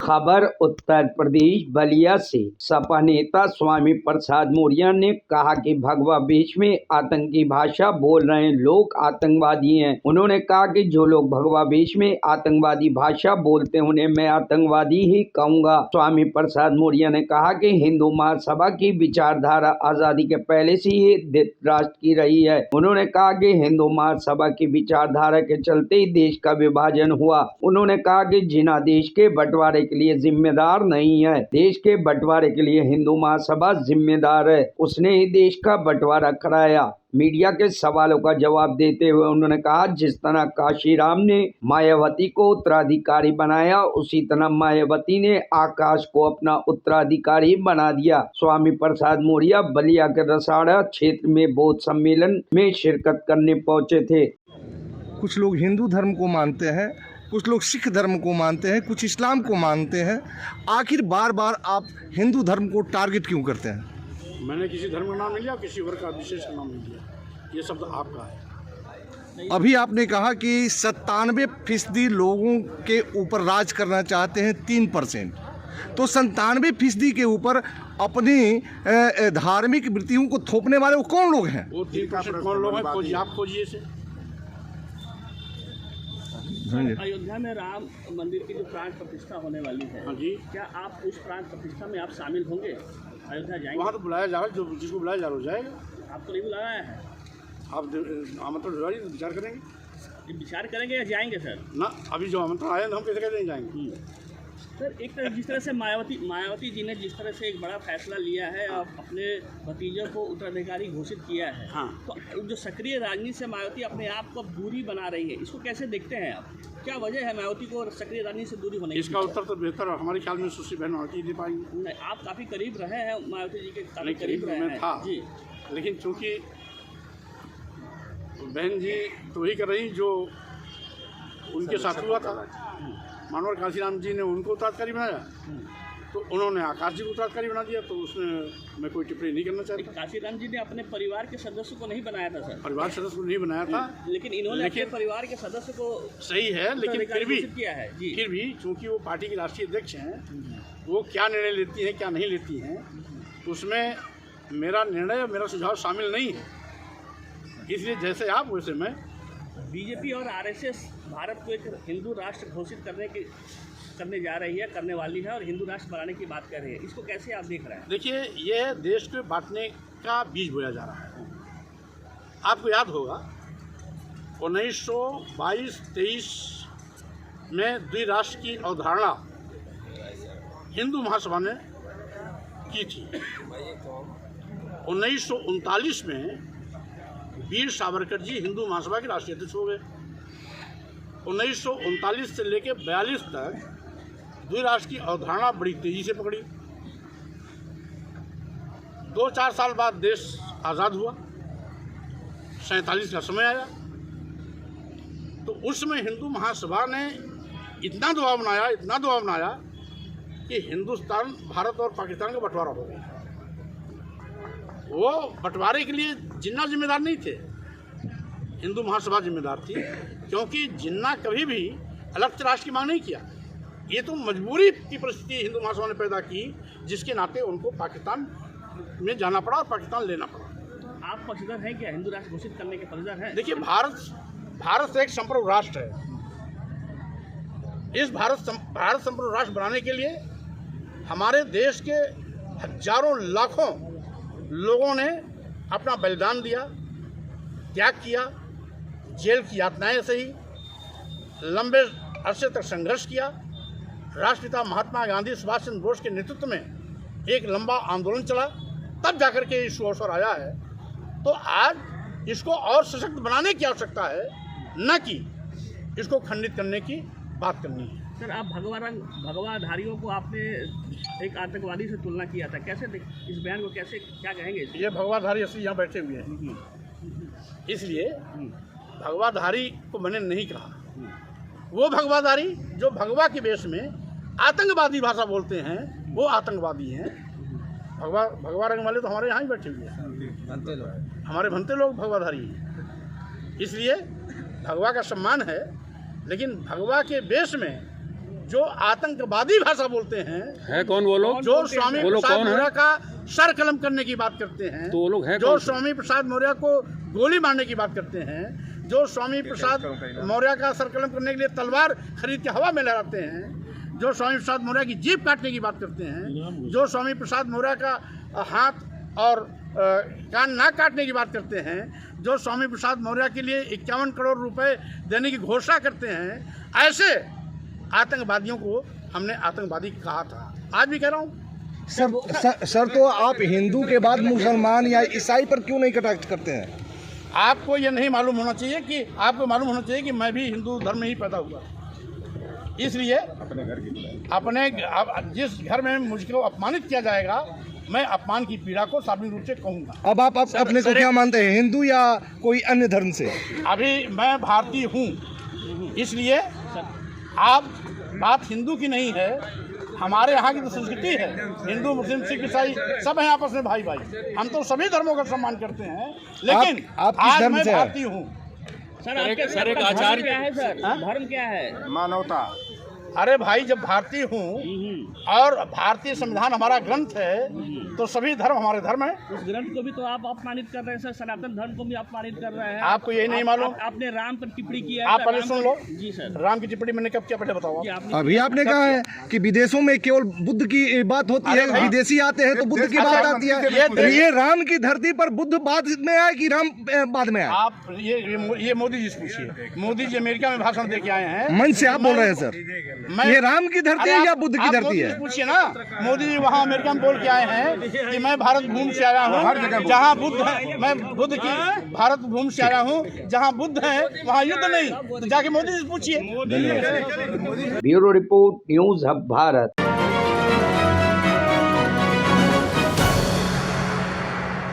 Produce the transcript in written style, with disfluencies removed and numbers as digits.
खबर उत्तर प्रदेश बलिया से। सपा नेता स्वामी प्रसाद मौर्य ने कहा कि भगवा बीच में आतंकी भाषा बोल रहे लोग आतंकवादी हैं। उन्होंने कहा कि जो लोग भगवा बीच में आतंकवादी भाषा बोलते हैं उन्हें मैं आतंकवादी ही कहूँगा। स्वामी प्रसाद मौर्य ने कहा कि हिंदू महासभा की विचारधारा आजादी के पहले से ही धृतराष्ट्र की रही है। उन्होंने कहा कि हिंदू महासभा की विचारधारा के चलते ही देश का विभाजन हुआ। उन्होंने कहा कि जिन्ना देश के बंटवारे के लिए जिम्मेदार नहीं है, देश के बंटवारे के लिए हिंदू महासभा जिम्मेदार है। उसने ही देश का बंटवारा कराया। मीडिया के सवालों का जवाब देते हुए उन्होंने कहा, जिस तरह काशीराम ने मायावती को उत्तराधिकारी बनाया, उसी तरह मायावती ने आकाश को अपना उत्तराधिकारी बना दिया। स्वामी प्रसाद मौर्य बलिया के रसाड़ा क्षेत्र में बौद्ध सम्मेलन में शिरकत करने पहुंचे थे। कुछ लोग हिंदू धर्म को मानते हैं, कुछ लोग सिख धर्म को मानते हैं, कुछ इस्लाम को मानते हैं। आखिर बार बार आप हिंदू धर्म को टारगेट क्यों करते हैं? मैंने किसी धर्म का नाम नहीं लिया, किसी वर्ग का विशेष नाम नहीं लिया। ये शब्द आपका है। अभी आपने कहा कि 97% लोगों के ऊपर राज करना चाहते हैं 3%। तो 97% के ऊपर अपनी धार्मिक वृत्तियों को थोपने वाले वो कौन लोग हैं? वो 3% कौन लोग हैं? खोजिए, आप खोजिए से। अयोध्या में राम मंदिर की जो प्राण प्रतिष्ठा होने वाली है, हाँ जी, क्या आप उस प्राण प्रतिष्ठा में आप शामिल होंगे? अयोध्या जाएंगे? वहाँ तो बुलाया जा रहा है, जो जिसको बुलाया जा रहा है जाएगा। आपको नहीं बुलाया है? आप आमंत्रण भिजवाइए, विचार करेंगे। ये विचार करेंगे या जाएंगे सर? ना, अभी जो आमंत्रण आया हम कैसे नहीं जाएंगे। सर, एक तरह जिस तरह से मायावती जी ने जिस तरह से एक बड़ा फैसला लिया है और अपने भतीजे को उत्तराधिकारी घोषित किया है, हाँ, तो जो सक्रिय राजनीति से मायावती अपने आप को दूरी बना रही है, इसको कैसे देखते हैं आप? क्या वजह है मायावती को सक्रिय राजनीति से दूरी होने की? इसका उत्तर तो बेहतर हमारे ख्याल में सुश्री बहन मायावती दे पाएंगे। नहीं, आप काफ़ी करीब रहे हैं मायावती जी के, काफ़ी करीब रहे हैं था जी, लेकिन चूँकि बहन जी तो ही कर रही जो उनके साथ हुआ था। मानवर काशीराम जी ने उनको उत्तराधिकारी बनाया, तो उन्होंने आकाश जी को उत्तराधिकारी बना दिया, तो उसमें मैं कोई टिप्पणी नहीं करना चाहता। काशीराम जी ने अपने परिवार के सदस्य को नहीं बनाया था सर? परिवार सदस्य को नहीं बनाया था, लेकिन इन्होंने अपने परिवार के सदस्य को सही है, लेकिन फिर भी किया है जी। फिर भी चूँकि वो पार्टी की राष्ट्रीय अध्यक्ष हैं, वो क्या निर्णय लेती हैं क्या नहीं लेती हैं, उसमें मेरा निर्णय और मेरा सुझाव शामिल नहीं है। इसलिए जैसे आप वैसे मैं। बीजेपी और आरएसएस भारत को एक हिंदू राष्ट्र घोषित करने जा रही है, करने वाली है, और हिंदू राष्ट्र बनाने की बात कर रही है। इसको कैसे आप देख रहे हैं? देखिए, ये देश को बांटने का बीज बोया जा रहा है। आपको याद होगा 1922-23 में द्विराष्ट्र की अवधारणा हिंदू महासभा ने की थी। 1939 में वीर सावरकर जी हिंदू महासभा के राष्ट्रीय अध्यक्ष हो गए। 1939 से लेकर 42 तक द्विराष्ट्र की अवधारणा बड़ी तेजी से पकड़ी। 2-4 साल बाद देश आज़ाद हुआ, 47 का समय आया, तो उसमें हिंदू महासभा ने इतना दबाव बनाया कि हिंदुस्तान, भारत और पाकिस्तान का बंटवारा हो गया। वो बंटवारे के लिए जिन्ना जिम्मेदार नहीं थे, हिंदू महासभा जिम्मेदार थी, क्योंकि जिन्ना कभी भी अलग राष्ट्र की मांग नहीं किया। ये तो मजबूरी की परिस्थिति हिंदू महासभा ने पैदा की, जिसके नाते उनको पाकिस्तान में जाना पड़ा और पाकिस्तान लेना पड़ा। आप पक्षधर हैं क्या? हिंदू राष्ट्र घोषित करने के पक्षधर हैं? देखिए, भारत एक संप्रभु राष्ट्र है। इस भारत संप्रभु राष्ट्र बनाने के लिए हमारे देश के हजारों लाखों लोगों ने अपना बलिदान दिया, त्याग किया, जेल की यातनाएं सही, लंबे अरसे तक संघर्ष किया। राष्ट्रपिता महात्मा गांधी, सुभाष चंद्र बोस के नेतृत्व में एक लंबा आंदोलन चला, तब जाकर के इस अवसर आया है। तो आज इसको और सशक्त बनाने की आवश्यकता है, न कि इसको खंडित करने की बात करनी है। सर, आप भगवाधारियों को आपने एक आतंकवादी से तुलना किया था, कैसे इस बयान को कैसे क्या कहेंगे? ये भगवाधारी असली यहाँ बैठे हुए हैं, इसलिए भगवाधारी को मैंने नहीं कहा। वो भगवाधारी जो भगवा के वेश में आतंकवादी भाषा बोलते हैं, वो आतंकवादी हैं। भगवा रंग वाले तो हमारे यहाँ ही बैठे हुए हैं, हमारे भंते लोग भगवाधारी हैं। इसलिए भगवा का सम्मान है, लेकिन भगवा के वेश में जो आतंकवादी भाषा बोलते हैं, है कौन वो लोग? जो स्वामी वो लोग प्रसाद कौन है? मौर्य का सर कलम करने की बात करते हैं, तो वो लोग हैं जो कौन? स्वामी प्रसाद मौर्य को गोली मारने की बात करते हैं, जो स्वामी प्रसाद मौर्य का सर कलम करने के लिए तलवार खरीद के हवा में लहराते हैं, जो स्वामी प्रसाद मौर्य की जीभ काटने की बात करते हैं, जो स्वामी प्रसाद मौर्य का हाथ और कान नाक काटने की बात करते हैं, जो स्वामी प्रसाद मौर्य के लिए 51 करोड़ रुपए देने की घोषणा करते हैं, ऐसे आतंकवादियों को हमने आतंकवादी कहा था, आज भी कह रहा हूँ। सर तो आप हिंदू के बाद मुसलमान या ईसाई पर क्यों नहीं कटाक्ष करते हैं? आपको ये नहीं मालूम होना चाहिए कि आपको मालूम होना चाहिए कि मैं भी हिंदू धर्म में ही पैदा हुआ, इसलिए अपने जिस घर में मुझको अपमानित किया जाएगा, मैं अपमान की पीड़ा को सार्वजनिक रूप से कहूँगा। अब आप अपने को क्या मानते हैं, हिंदू या कोई अन्य धर्म से? अभी मैं भारतीय हूँ, इसलिए आप बात हिंदू की नहीं है, हमारे यहाँ की तो संस्कृति है, हिंदू मुस्लिम सिख ईसाई सब हैं आपस में भाई भाई, हम तो सभी धर्मों का सम्मान करते हैं, लेकिन आप किस आज धर्म मैं से हैं? भारतीय हूँ। सर आपके सर एक आचार्य क्या है सर? धर्म क्या है? मानवता। अरे भाई, जब भारतीय हूँ और भारतीय संविधान हमारा ग्रंथ है, तो सभी धर्म हमारे धर्म है। उस ग्रंथ को भी तो आप अपमानित कर रहे हैं सर, सनातन धर्म को भी अपमानित कर रहे हैं। आपको यही नहीं मालूम? आपने राम पर टिप्पणी किया है। आप पहले सुन लो। जी सर। राम की टिप्पणी मैंने कब किया, पहले बताओ। अभी आपने कहा है कि विदेशों में केवल बुद्ध की बात होती है, विदेशी आते हैं तो बुद्ध की बात आती है। ये राम की धरती पर बुद्ध बाद में आए कि राम बाद में आए? आप ये मोदी जी से पूछिए। मोदी जी अमेरिका में भाषण दे के आए हैं। मंच से आप बोल रहे हैं सर, ये राम की धरती है या बुद्ध की धरती है? पूछिए ना, मोदी जी वहाँ अमेरिका में बोल के आए हैं कि मैं भारत घूम से आया हूँ जहाँ बुद्ध है, मैं बुद्ध की भारत घूम से आया हूँ जहाँ बुद्ध है वहाँ युद्ध नहीं, तो जाके मोदी जी से पूछिए। Bureau report, news hub Bharat.